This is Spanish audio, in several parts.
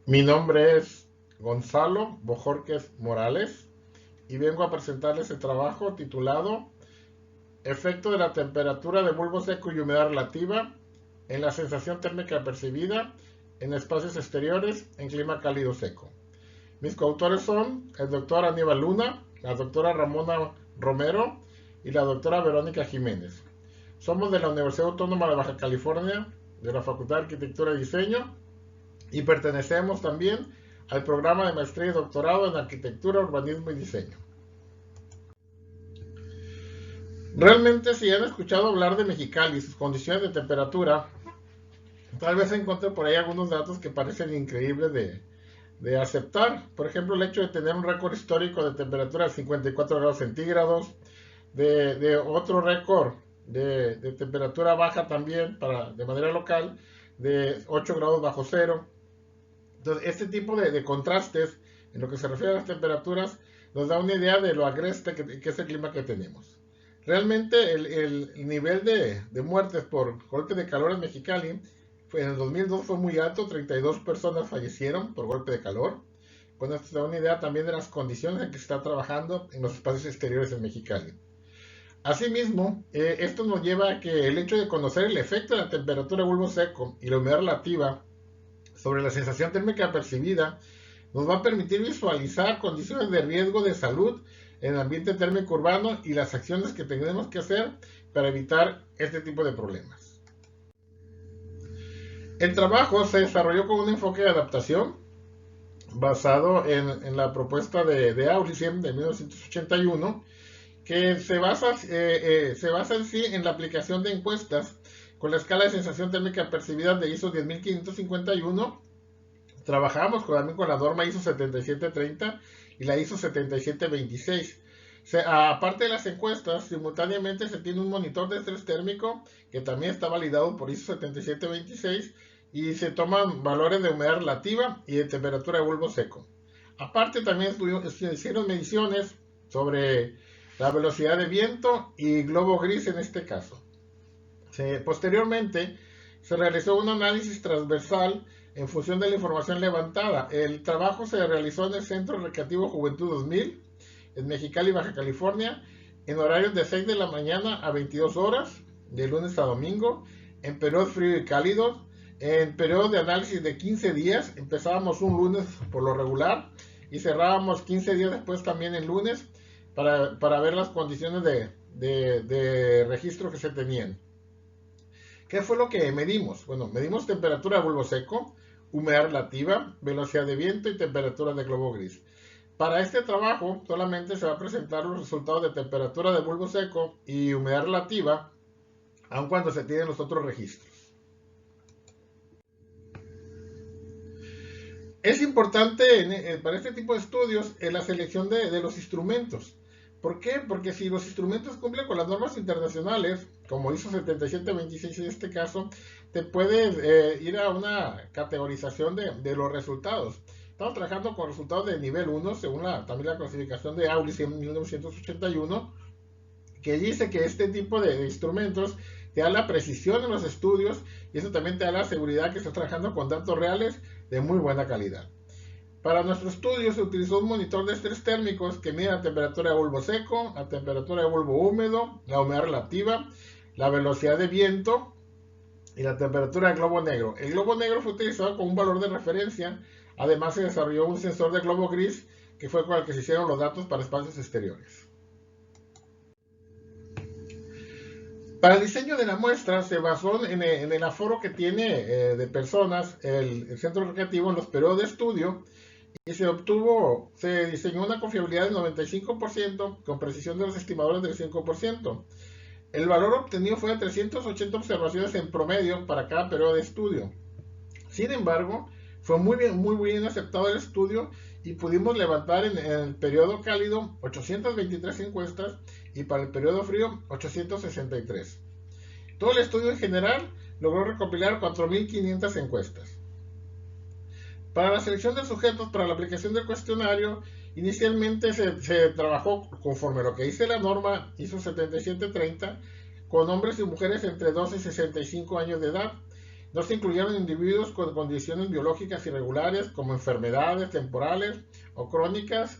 Mi nombre es Gonzalo Bojorquez Morales y vengo a presentarles el trabajo titulado Efecto de la temperatura de bulbo seco y humedad relativa en la sensación térmica percibida en espacios exteriores en clima cálido seco. Mis coautores son el doctor Aníbal Luna, la doctora Ramona Romero y la doctora Verónica Jiménez. Somos de la Universidad Autónoma de Baja California, de la Facultad de Arquitectura y Diseño, y pertenecemos también al programa de maestría y doctorado en Arquitectura, Urbanismo y Diseño. Realmente, si han escuchado hablar de Mexicali y sus condiciones de temperatura, tal vez encuentren por ahí algunos datos que parecen increíbles de aceptar. Por ejemplo, el hecho de tener un récord histórico de temperatura de 54 grados centígrados, de otro récord de temperatura baja también de manera local, de 8 grados bajo cero. Entonces, este tipo de contrastes en lo que se refiere a las temperaturas nos da una idea de lo agreste que es el clima que tenemos. Realmente el nivel de muertes por golpe de calor en Mexicali en el 2002 fue muy alto, 32 personas fallecieron por golpe de calor. Con esto se da una idea también de las condiciones en que se está trabajando en los espacios exteriores en Mexicali. Asimismo, esto nos lleva a que el hecho de conocer el efecto de la temperatura de bulbo seco y la humedad relativa sobre la sensación térmica percibida nos va a permitir visualizar condiciones de riesgo de salud en el ambiente térmico urbano y las acciones que tenemos que hacer para evitar este tipo de problemas. El trabajo se desarrolló con un enfoque de adaptación basado en la propuesta de Aulicem de 1981, que se basa en sí en la aplicación de encuestas con la escala de sensación térmica percibida de ISO 10551. Trabajamos también con la norma ISO 7730 y la ISO 7726. Aparte de las encuestas, simultáneamente se tiene un monitor de estrés térmico que también está validado por ISO 7726 y se toman valores de humedad relativa y de temperatura de bulbo seco. Aparte también se hicieron mediciones sobre la velocidad de viento y globo gris en este caso. Posteriormente se realizó un análisis transversal en función de la información levantada. El trabajo se realizó en el Centro Recreativo Juventud 2000, en Mexicali, Baja California, en horarios de 6 de la mañana a 22 horas, de lunes a domingo, en periodos fríos y cálidos, en periodos de análisis de 15 días. Empezábamos un lunes por lo regular y cerrábamos 15 días después también el lunes para ver las condiciones de registro que se tenían. ¿Qué fue lo que medimos? Bueno, medimos temperatura de bulbo seco, humedad relativa, velocidad de viento y temperatura de globo gris. Para este trabajo solamente se va a presentar los resultados de temperatura de bulbo seco y humedad relativa, aun cuando se tienen los otros registros. Es importante para este tipo de estudios la selección de los instrumentos. ¿Por qué? Porque si los instrumentos cumplen con las normas internacionales, como ISO 7726 en este caso, te puedes ir a una categorización de los resultados. Estamos trabajando con resultados de nivel 1, según también la clasificación de Aulis en 1981, que dice que este tipo de instrumentos te da la precisión en los estudios y eso también te da la seguridad que estás trabajando con datos reales de muy buena calidad. Para nuestro estudio se utilizó un monitor de estrés térmicos que mide la temperatura de bulbo seco, la temperatura de bulbo húmedo, la humedad relativa, la velocidad de viento y la temperatura del globo negro. El globo negro fue utilizado como un valor de referencia. Además se desarrolló un sensor de globo gris que fue con el que se hicieron los datos para espacios exteriores. Para el diseño de la muestra se basó en el aforo que tiene de personas el centro recreativo en los periodos de estudio y se diseñó una confiabilidad del 95% con precisión de los estimadores del 5%. El valor obtenido fue de 380 observaciones en promedio para cada periodo de estudio. Sin embargo, fue muy bien aceptado el estudio y pudimos levantar en el periodo cálido 823 encuestas y para el periodo frío 863. Todo el estudio en general logró recopilar 4.500 encuestas. Para la selección de sujetos para la aplicación del cuestionario, inicialmente se trabajó conforme a lo que dice la norma ISO 7730 con hombres y mujeres entre 12 y 65 años de edad. No se incluyeron individuos con condiciones biológicas irregulares como enfermedades temporales o crónicas,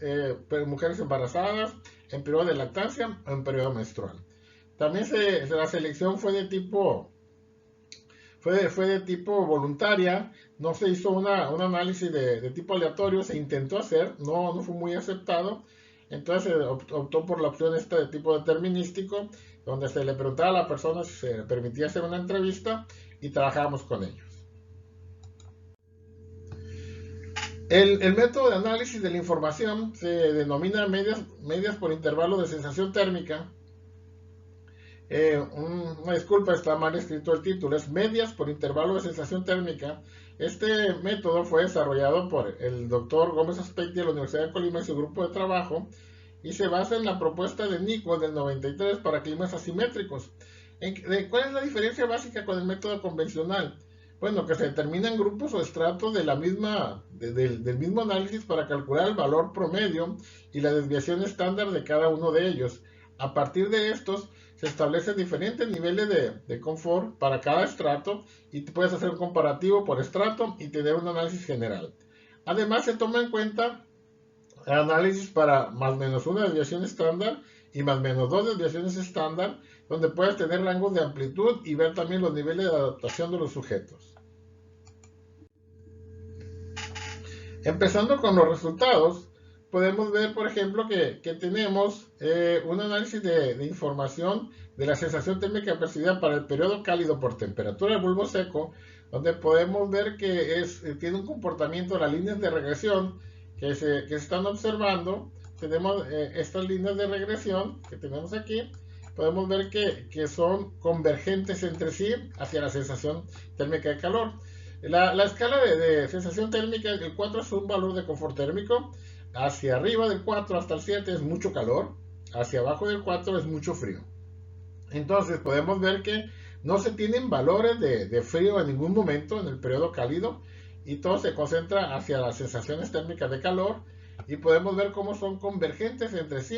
mujeres embarazadas, en periodo de lactancia o en periodo menstrual. También la selección fue de tipo voluntaria, no se hizo un análisis de tipo aleatorio, se intentó hacer, no fue muy aceptado, entonces optó por la opción esta de tipo determinístico, donde se le preguntaba a la persona si se le permitía hacer una entrevista y trabajábamos con ellos. El método de análisis de la información se denomina medias por intervalo de sensación térmica. Una disculpa, está mal escrito el título, es medias por intervalo de sensación térmica. Este método fue desarrollado por el doctor Gómez Aspeitia de la Universidad de Colima y su grupo de trabajo, y se basa en la propuesta de Nicol del 93 para climas asimétricos. ¿Cuál es la diferencia básica con el método convencional? Bueno, que se determinan grupos o estratos del mismo análisis para calcular el valor promedio y la desviación estándar de cada uno de ellos. A partir de estos, se establecen diferentes niveles de confort para cada estrato y puedes hacer un comparativo por estrato y tener un análisis general. Además, se toma en cuenta el análisis para más o menos una desviación estándar y más o menos dos desviaciones estándar, donde puedes tener rangos de amplitud y ver también los niveles de adaptación de los sujetos. Empezando con los resultados, podemos ver, por ejemplo, que tenemos un análisis de información de la sensación térmica percibida para el periodo cálido por temperatura del bulbo seco, donde podemos ver que tiene un comportamiento de las líneas de regresión que se están observando. Tenemos estas líneas de regresión que tenemos aquí. Podemos ver que son convergentes entre sí hacia la sensación térmica de calor. La escala de sensación térmica, el 4 es un valor de confort térmico. Hacia arriba del 4 hasta el 7 es mucho calor. Hacia abajo del 4 es mucho frío. Entonces podemos ver que no se tienen valores de frío en ningún momento en el periodo cálido, y todo se concentra hacia las sensaciones térmicas de calor, y podemos ver cómo son convergentes entre sí,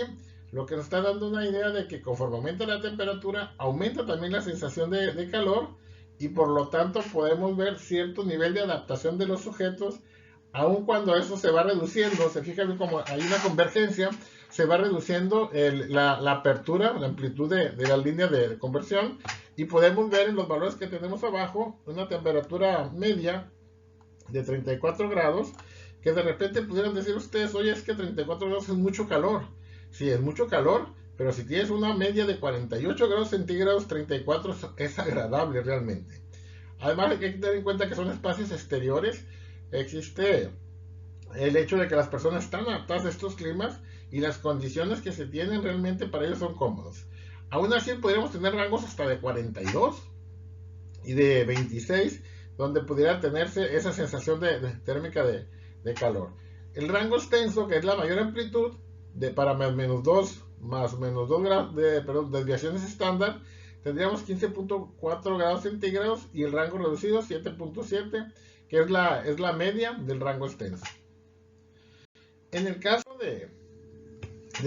lo que nos está dando una idea de que conforme aumenta la temperatura, aumenta también la sensación de calor, y por lo tanto podemos ver cierto nivel de adaptación de los sujetos, aun cuando eso se va reduciendo. Se fijan como hay una convergencia, se va reduciendo la apertura, la amplitud de la línea de conversión, y podemos ver en los valores que tenemos abajo una temperatura media de 34 grados, que de repente pudieran decir ustedes, oye, es que 34 grados es mucho calor. Sí, es mucho calor, pero si tienes una media de 48 grados centígrados, 34 es agradable realmente. Además hay que tener en cuenta que son espacios exteriores. Existe el hecho de que las personas están adaptadas a estos climas y las condiciones que se tienen realmente para ellos son cómodos. Aún así podríamos tener rangos hasta de 42 y de 26, donde pudiera tenerse esa sensación térmica de calor. El rango extenso, que es la mayor amplitud, para más o menos 2 grados desviaciones estándar, tendríamos 15.4 grados centígrados, y el rango reducido 7.7, que es la media del rango extenso. En el caso de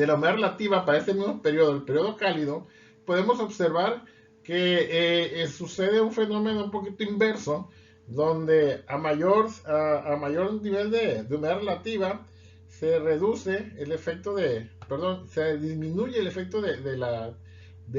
la humedad relativa para este mismo periodo, el periodo cálido, podemos observar que sucede un fenómeno un poquito inverso, donde a mayor nivel de humedad relativa se disminuye el efecto de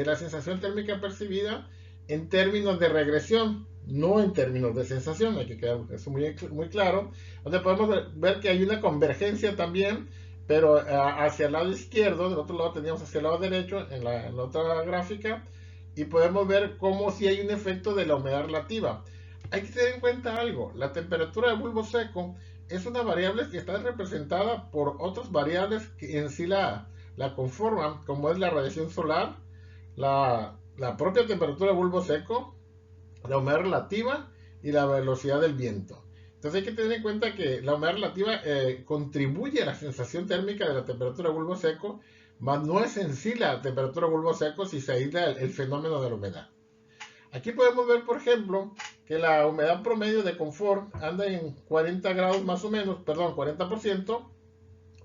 la sensación térmica percibida en términos de regresión, no en términos de sensación. Hay que quedar eso muy claro, donde podemos ver que hay una convergencia también, pero hacia el lado izquierdo. Del otro lado teníamos hacia el lado derecho en la otra gráfica, y podemos ver cómo si hay un efecto de la humedad relativa. Hay que tener en cuenta algo: la temperatura del bulbo seco es una variable que está representada por otras variables que en sí la conforman, como es la radiación solar, la propia temperatura del bulbo seco, la humedad relativa y la velocidad del viento. Entonces hay que tener en cuenta que la humedad relativa contribuye a la sensación térmica de la temperatura del bulbo seco, mas no es en sí la temperatura del bulbo seco si se aísla el fenómeno de la humedad. Aquí podemos ver, por ejemplo, que la humedad promedio de confort anda en 40 grados más o menos, 40%,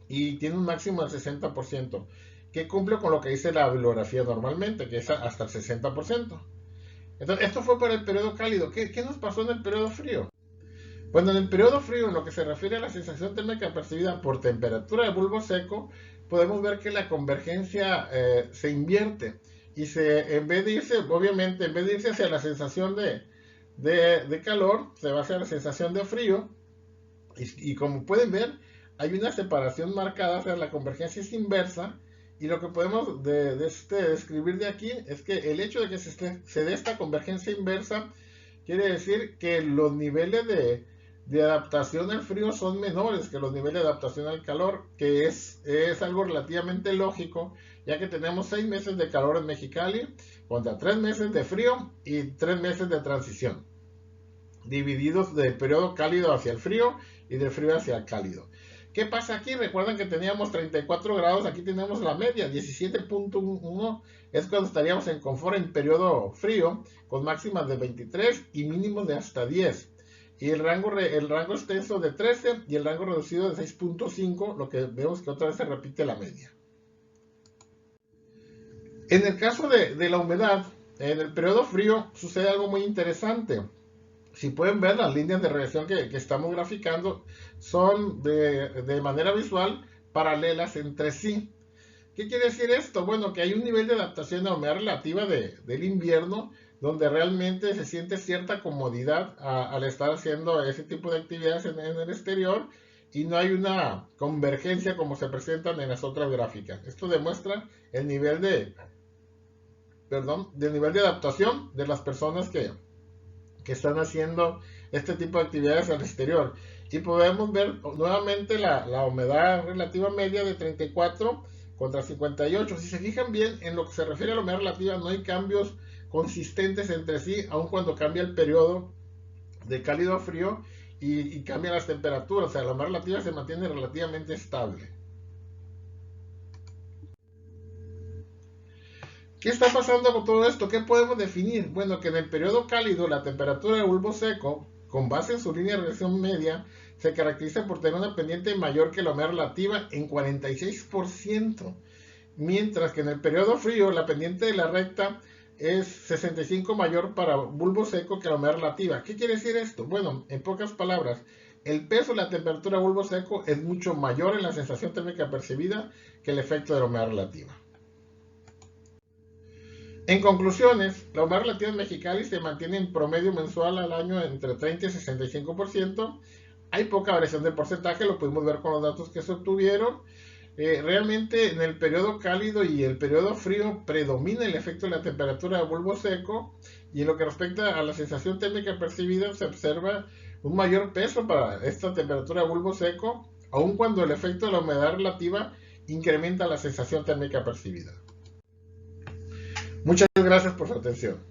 y tiene un máximo del 60%, que cumple con lo que dice la bibliografía normalmente, que es hasta el 60%. Entonces, esto fue para el periodo cálido. ¿Qué nos pasó en el periodo frío? Bueno, en el periodo frío, en lo que se refiere a la sensación térmica percibida por temperatura de bulbo seco, podemos ver que la convergencia se invierte y en vez de irse, obviamente, en vez de irse hacia la sensación de calor, se va hacia la sensación de frío y como pueden ver, hay una separación marcada, o sea, la convergencia es inversa y lo que podemos describir de aquí es que el hecho de que se dé esta convergencia inversa quiere decir que los niveles de adaptación al frío son menores que los niveles de adaptación al calor, que es algo relativamente lógico, ya que tenemos 6 meses de calor en Mexicali contra 3 meses de frío y 3 meses de transición, divididos del periodo cálido hacia el frío y del frío hacia el cálido. ¿Qué pasa aquí? Recuerden que teníamos 34 grados, aquí tenemos la media, 17.1 es cuando estaríamos en confort en periodo frío, con máximas de 23 y mínimos de hasta 10. Y el rango extenso de 13 y el rango reducido de 6.5, lo que vemos que otra vez se repite la media. En el caso de la humedad, en el periodo frío sucede algo muy interesante. Si pueden ver las líneas de regresión que estamos graficando, son de manera visual paralelas entre sí. ¿Qué quiere decir esto? Bueno, que hay un nivel de adaptación a la humedad relativa del invierno, donde realmente se siente cierta comodidad al estar haciendo ese tipo de actividades en el exterior y no hay una convergencia como se presentan en las otras gráficas. Esto demuestra el nivel del nivel de adaptación de las personas que están haciendo este tipo de actividades al exterior. Y podemos ver nuevamente la humedad relativa media de 34 contra 58. Si se fijan bien, en lo que se refiere a la humedad relativa, no hay cambios consistentes entre sí, aun cuando cambia el periodo de cálido a frío y cambian las temperaturas. O sea, la humedad relativa se mantiene relativamente estable. ¿Qué está pasando con todo esto? ¿Qué podemos definir? Bueno, que en el periodo cálido la temperatura del bulbo seco, con base en su línea de regresión media, se caracteriza por tener una pendiente mayor que la humedad relativa en 46%, mientras que en el periodo frío la pendiente de la recta es 65 mayor para bulbo seco que la humedad relativa. ¿Qué quiere decir esto? Bueno, en pocas palabras, el peso de la temperatura de bulbo seco es mucho mayor en la sensación térmica percibida que el efecto de la humedad relativa. En conclusiones, la humedad relativa en Mexicali se mantiene en promedio mensual al año entre 30 y 65%. Hay poca variación de porcentaje, lo pudimos ver con los datos que se obtuvieron. Realmente en el periodo cálido y el periodo frío predomina el efecto de la temperatura de bulbo seco y en lo que respecta a la sensación térmica percibida se observa un mayor peso para esta temperatura de bulbo seco, aun cuando el efecto de la humedad relativa incrementa la sensación térmica percibida. Muchas gracias por su atención.